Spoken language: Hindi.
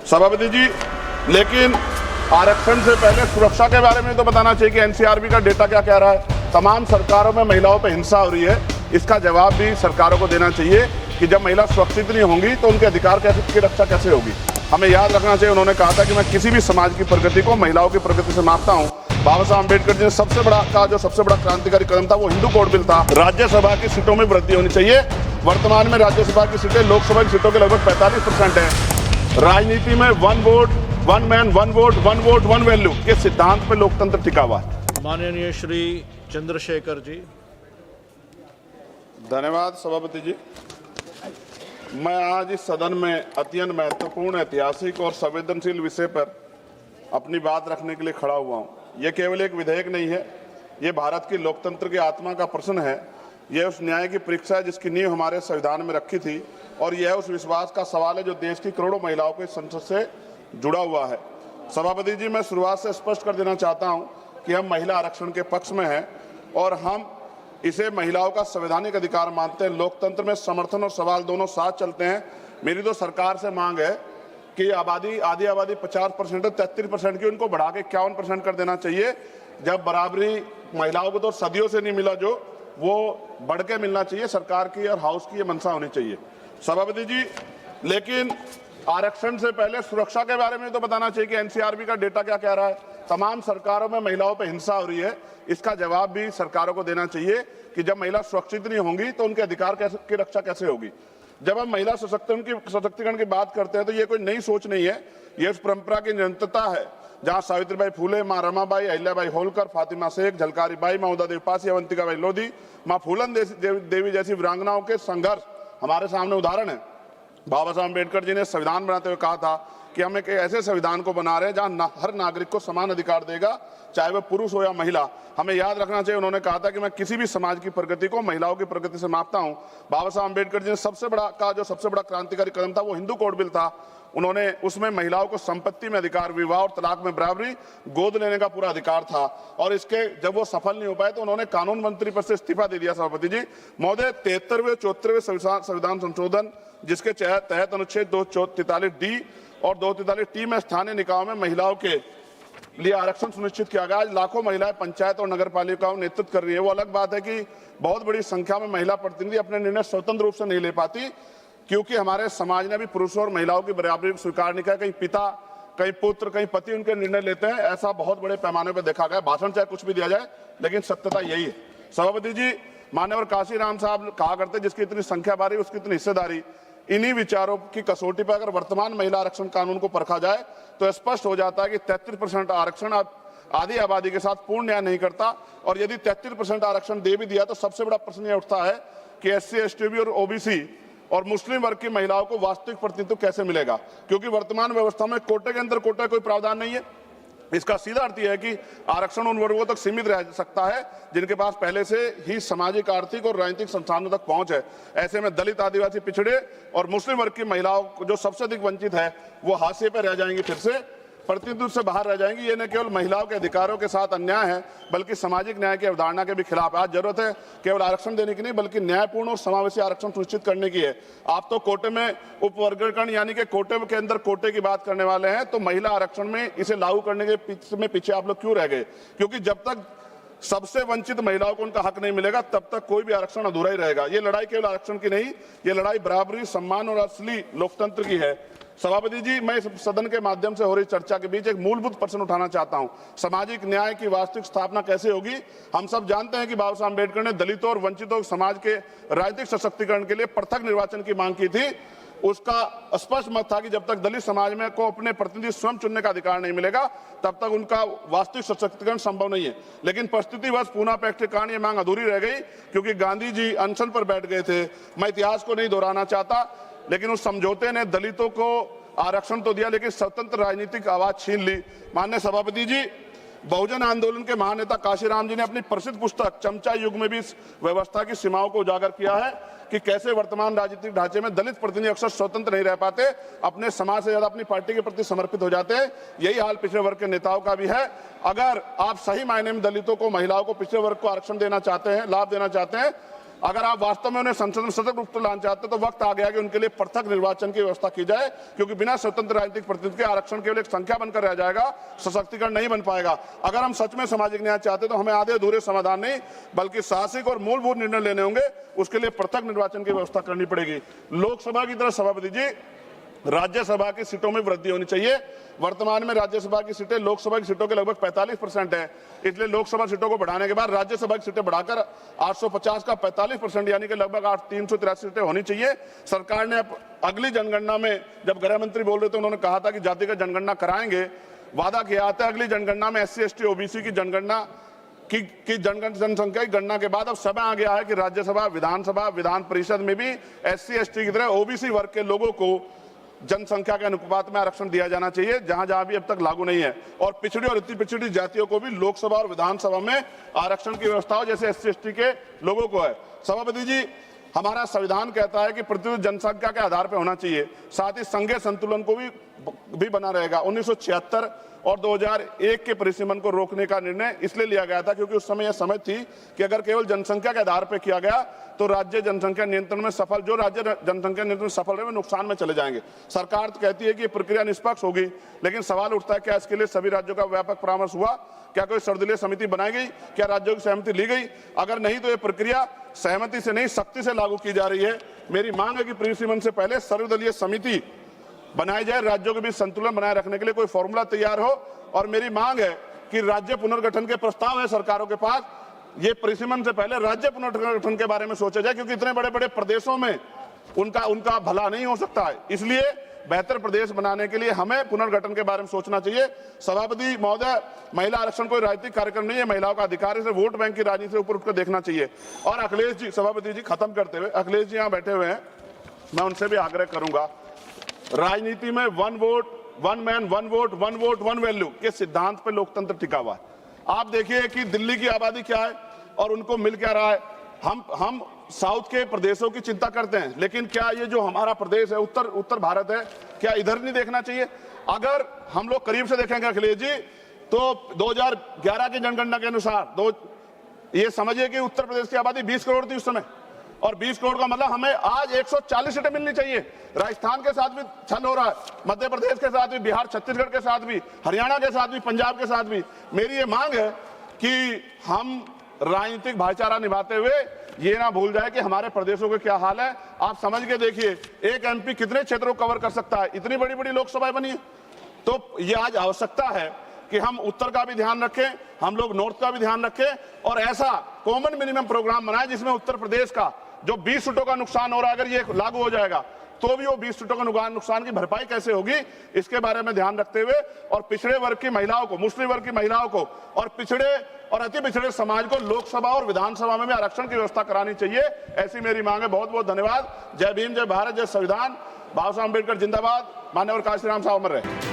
सभापति जी, लेकिन आरक्षण से पहले सुरक्षा के बारे में तो बताना चाहिए कि एनसीआरबी का डेटा क्या कह रहा है। तमाम सरकारों में महिलाओं पर हिंसा हो रही है, इसका जवाब भी सरकारों को देना चाहिए कि जब महिला सुरक्षित नहीं होंगी तो उनके अधिकार की रक्षा कैसे होगी। हमें याद रखना चाहिए, उन्होंने कहा था कि मैं किसी भी समाज की प्रगति को महिलाओं की प्रगति से मापता हूँ। बाबा साहब अम्बेडकर जी ने सबसे बड़ा क्रांतिकारी कदम था वो हिंदू कोड बिल था। राज्यसभा की सीटों में वृद्धि होनी चाहिए। वर्तमान में राज्यसभा की सीटें लोकसभा की सीटों के लगभग 45% है। राजनीति में one vote one man one vote one value के सिद्धांत पे लोकतंत्र टिका हुआ है। माननीय श्री चंद्रशेखर जी। धन्यवाद सभापति जी। मैं आज इस सदन में अत्यंत महत्वपूर्ण, ऐतिहासिक और संवेदनशील विषय पर अपनी बात रखने के लिए खड़ा हुआ हूं। यह केवल एक विधेयक नहीं है, ये भारत की लोकतंत्र की आत्मा का प्रश्न है। यह उस न्याय की परीक्षा है जिसकी नींव हमारे संविधान में रखी थी, और यह उस विश्वास का सवाल है जो देश की करोड़ों महिलाओं के संसद से जुड़ा हुआ है। सभापति जी, मैं शुरुआत से स्पष्ट कर देना चाहता हूं कि हम महिला आरक्षण के पक्ष में हैं और हम इसे महिलाओं का संवैधानिक अधिकार मानते हैं। लोकतंत्र में समर्थन और सवाल दोनों साथ चलते हैं। मेरी तो सरकार से मांग है कि आधी आबादी 50% है, 33% की, उनको बढ़ा के 51% कर देना चाहिए। जब बराबरी महिलाओं को तो सदियों से नहीं मिला, जो वो बढ़ के मिलना चाहिए। सरकार की और हाउस की ये मंशा होनी चाहिए। सभापति जी, लेकिन आरक्षण से पहले सुरक्षा के बारे में तो बताना चाहिए कि एनसीआरबी का डेटा क्या कह रहा है। तमाम सरकारों में महिलाओं पर हिंसा हो रही है, इसका जवाब भी सरकारों को देना चाहिए कि जब महिला सुरक्षित नहीं होंगी तो उनके अधिकार की रक्षा कैसे होगी। जब हम महिला सशक्तिकरण की बात करते हैं तो ये कोई नई सोच नहीं है, ये उस परंपरा की निरंतरता है जहां सावित्रीबाई फूले, मां रमाबाई, अहिल्याबाई होलकर, फातिमा शेख, झलकारी बाई, महुदा देवी पासी, अवंतिकाबाई लोधी, मां फूलन देवी जैसी वीरांगनाओं के संघर्ष हमारे सामने उदाहरण है। बाबा साहब अम्बेडकर जी ने संविधान बनाते हुए कहा था कि हम एक ऐसे संविधान को बना रहे हैं जहां हर नागरिक को समान अधिकार देगा, चाहे वह पुरुष हो या महिला। हमें याद रखना चाहिए, उन्होंने कहा था कि मैं किसी भी समाज की प्रगति को महिलाओं की प्रगति से मापता हूं। बाबा साहब अम्बेडकर जी ने सबसे बड़ा क्रांतिकारी कदम था वो हिंदू कोड बिल था। उन्होंने उसमें महिलाओं को संपत्ति में अधिकार, विवाह और तलाक में बराबरी, गोद लेने का पूरा अधिकार था। और इसके जब वो सफल नहीं हो पाए तो उन्होंने कानून मंत्री पद से इस्तीफा दे दिया। सभापति जी महोदय, 73वें 74वें संविधान संशोधन जिसके तहत अनुच्छेद 243D और 243T में स्थानीय निकायों में महिलाओं के लिए आरक्षण सुनिश्चित किया गया। आज लाखों महिलाएं पंचायत और नगर पालिकाओं में नेतृत्व कर रही है। वो अलग बात है कि बहुत बड़ी संख्या में महिला प्रतिनिधि अपने निर्णय स्वतंत्र रूप से नहीं ले पाती, क्योंकि हमारे समाज ने भी पुरुषों और महिलाओं की बराबरी स्वीकार नहीं किया। कहीं पिता, कहीं पुत्र, कहीं पति उनके निर्णय लेते हैं। ऐसा बहुत बड़े पैमाने पर देखा गया। भाषण चाहे कुछ भी दिया जाए, लेकिन सत्यता यही है। सभापति जी, मान्यवर काशीराम साहब कहा करते, जिसकी इतनी संख्या बारी उसकी इतनी हिस्सेदारी। इन्हीं विचारों की कसौटी पर अगर वर्तमान महिला आरक्षण कानून को परखा जाए तो स्पष्ट हो जाता है कि 33% आरक्षण आधी आबादी के साथ पूर्ण न्याय नहीं करता। और यदि 33% आरक्षण दे भी दिया तो सबसे बड़ा प्रश्न यह उठता है कि SC, ST और OBC और मुस्लिम वर्ग की महिलाओं को वास्तविक प्रतिनिधित्व कैसे मिलेगा, क्योंकि वर्तमान व्यवस्था में कोटे के अंदर कोटे कोई प्रावधान नहीं है। इसका सीधा अर्थ यह है कि आरक्षण उन वर्गों तक सीमित रह सकता है जिनके पास पहले से ही सामाजिक, आर्थिक और राजनीतिक संसाधनों तक पहुंच है। ऐसे में दलित, आदिवासी, पिछड़े और मुस्लिम वर्ग की महिलाओं जो सबसे अधिक वंचित है वो हाशिए पर रह जाएंगी, फिर से प्रतिनिधित्व से बाहर रह जाएंगी। ये न केवल महिलाओं के अधिकारों के साथ अन्याय है बल्कि सामाजिक न्याय की अवधारणा के भी खिलाफ है। आज जरूरत है केवल आरक्षण देने की नहीं बल्कि न्यायपूर्ण और समावेशी आरक्षण सुनिश्चित करने की है। आप तो कोटे में उपवर्गीकरण यानी कि कोटे के अंदर कोटे की बात करने वाले हैं, तो महिला आरक्षण में इसे लागू करने के पीछे आप लोग क्यों रह गए? क्योंकि जब तक सबसे वंचित महिलाओं को उनका हक नहीं मिलेगा तब तक कोई भी आरक्षण अधूरा ही रहेगा। ये लड़ाई केवल आरक्षण की नहीं, ये लड़ाई बराबरी, सम्मान और असली लोकतंत्र की है। सभापति जी, मैं इस सदन के माध्यम से हो रही चर्चा के बीच एक मूलभूत प्रश्न उठाना चाहता हूं। सामाजिक न्याय की वास्तविक स्थापना कैसे होगी? हम सब जानते हैं कि बाबा साहब अम्बेडकर ने दलितों और वंचितों समाज के राजनीतिक सशक्तिकरण के लिए पृथक निर्वाचन की मांग की थी। उसका स्पष्ट मत था कि जब तक दलित समाज में को अपने प्रतिनिधि स्वयं चुनने का अधिकार नहीं मिलेगा तब तक उनका वास्तविक सशक्तिकरण संभव नहीं है। लेकिन परिस्थितिवश पूना पैक्ट के कारण ये मांग अधूरी रह गई, क्योंकि गांधी जी अनशन पर बैठ गए थे। मैं इतिहास को नहीं दोहराना चाहता, लेकिन उस समझौते ने दलितों को आरक्षण तो दिया लेकिन स्वतंत्र राजनीतिक आवाज छीन ली। माननीय सभापति जी, बहुजन आंदोलन के महानेता काशीराम जी ने अपनी प्रसिद्ध पुस्तक चमचा युग में भी इस व्यवस्था की सीमाओं को उजागर किया है कि कैसे वर्तमान राजनीतिक ढांचे में दलित प्रतिनिधि अक्सर स्वतंत्र नहीं रह पाते, अपने समाज से ज्यादा अपनी पार्टी के प्रति समर्पित हो जाते हैं। यही हाल पिछड़े वर्ग के नेताओं का भी है। अगर आप सही मायने में दलितों को, महिलाओं को, पिछड़े वर्ग को आरक्षण देना चाहते हैं, लाभ देना चाहते हैं अगर आप वास्तव में उन्हें संसद में सतत रूप से लाना चाहते तो वक्त आ गया कि उनके लिए पृथक निर्वाचन की व्यवस्था की जाए, क्योंकि बिना स्वतंत्र राजनीतिक प्रतिनिधित्व के आरक्षण केवल एक संख्या बनकर रह जाएगा, सशक्तिकरण नहीं बन पाएगा। अगर हम सच में सामाजिक न्याय चाहते तो हमें आधे अधूरे समाधान नहीं बल्कि साहसिक और मूलभूत निर्णय लेने होंगे। उसके लिए पृथक निर्वाचन की व्यवस्था करनी पड़ेगी। लोकसभा की तरह सभापति जी, राज्यसभा की सीटों में वृद्धि होनी चाहिए। वर्तमान में राज्यसभा की सीटें लोकसभा की सीटों के लगभग 45% है, इसलिए लोकसभा सीटों को बढ़ाने के बाद राज्यसभा की सीटें बढ़ाकर 850 का 45% यानी कि लगभग 383 सीटें होनी चाहिए। सरकार ने अगली जनगणना में, जब गृह मंत्री बोल रहे थे, उन्होंने कहा था कि जातिगत जनगणना कराएंगे, वादा किया था। अगली जनगणना में SC ST OBC की जनगणना की जनसंख्या की गणना के बाद अब समय आ गया है कि राज्यसभा, विधानसभा, विधान परिषद में भी SC ST की तरह OBC वर्ग के लोगों को जनसंख्या के अनुपात में आरक्षण दिया जाना चाहिए, जहां जहां भी अब तक लागू नहीं है। और पिछड़ी और अति पिछड़ी जातियों को भी लोकसभा और विधानसभा में आरक्षण की व्यवस्था हो, जैसे SC ST के लोगों को है। सभापति जी, हमारा संविधान कहता है कि प्रतिशत जनसंख्या के आधार पर होना चाहिए, साथ ही संघीय संतुलन को भी बना रहेगा। 1976 और 2001 के परिसीमन को रोकने का निर्णय इसलिए लिया गया था क्योंकि उस समय यह समझ थी कि अगर केवल जनसंख्या के आधार पर किया गया तो राज्य जनसंख्या नियंत्रण में सफल, जो राज्य जनसंख्या नियंत्रण में सफल रहे वे नुकसान में चले जाएंगे। सरकार तो कहती है कि ये प्रक्रिया निष्पक्ष होगी, लेकिन सवाल उठता है क्या इसके लिए सभी राज्यों का व्यापक परामर्श हुआ? क्या कोई सर्वदलीय समिति बनाई गई? क्या राज्यों की सहमति ली गई? अगर नहीं तो ये प्रक्रिया सहमति से नहीं, सख्ती से लागू की जा रही है। मेरी मांग है कि परिसीमन से पहले सर्वदलीय समिति बनाई जाए, राज्यों के बीच संतुलन बनाए रखने के लिए कोई फॉर्मूला तैयार हो। और मेरी मांग है कि राज्य पुनर्गठन के प्रस्ताव है सरकारों के पास, ये परिसीमन से पहले राज्य पुनर्गठन के बारे में सोचा जाए, क्योंकि इतने बड़े बड़े प्रदेशों में उनका भला नहीं हो सकता है। इसलिए बेहतर प्रदेश बनाने के लिए हमें पुनर्गठन के बारे में सोचना चाहिए। सभापति महोदय, महिला आरक्षण कोई राजनीतिक कार्यक्रम नहीं है, महिलाओं का अधिकार है, इसे वोट बैंक की राजनीति से ऊपर उठकर देखना चाहिए। और अखिलेश जी, सभापति जी खत्म करते हुए, अखिलेश जी यहाँ बैठे हुए हैं, मैं उनसे भी आग्रह करूंगा, राजनीति में 1 vote 1 man 1 vote 1 vote 1 value के सिद्धांत पर लोकतंत्र टिका हुआ है। आप देखिए कि दिल्ली की आबादी क्या है और उनको मिल क्या रहा है। हम साउथ के प्रदेशों की चिंता करते हैं, लेकिन क्या ये जो हमारा प्रदेश है, उत्तर भारत है, क्या इधर नहीं देखना चाहिए? अगर हम लोग करीब से देखेंगे अखिलेश जी, तो 2011 की जनगणना के अनुसार ये समझिए कि उत्तर प्रदेश की आबादी 20 करोड़ थी उस समय, और 20 करोड़ का मतलब हमें आज 140 सीटें मिलनी चाहिए। राजस्थान के साथ भी छल हो रहा है, मध्य प्रदेश के साथ भी, बिहार छत्तीसगढ़ के साथ भी, हरियाणा के साथ भी, पंजाब के साथ भी। मेरी ये मांग है कि हम राजनीतिक भाईचारा निभाते हुए ये ना भूल जाए कि हमारे प्रदेशों के क्या हाल है। आप समझ के देखिए, एक MP कितने क्षेत्रों को कवर कर सकता है? इतनी बड़ी बड़ी लोकसभाएं बनी है। तो ये आज आवश्यकता है कि हम उत्तर का भी ध्यान रखें, हम लोग नॉर्थ का भी ध्यान रखें, और ऐसा कॉमन मिनिमम प्रोग्राम बनाए जिसमें उत्तर प्रदेश का जो 20 सीटों का नुकसान हो रहा है, अगर ये लागू हो जाएगा तो भी वो 20 सीटों का नुकसान की भरपाई कैसे होगी, इसके बारे में ध्यान रखते हुए, और पिछड़े वर्ग की महिलाओं को, मुस्लिम वर्ग की महिलाओं को और पिछड़े और अति पिछड़े समाज को लोकसभा और विधानसभा में भी आरक्षण की व्यवस्था करानी चाहिए। ऐसी मेरी मांग है। बहुत बहुत धन्यवाद। जय भीम, जय भारत, जय संविधान। बाबा साहब अम्बेडकर जिंदाबाद। मान्यवर काशीराम साहब अमर रहे।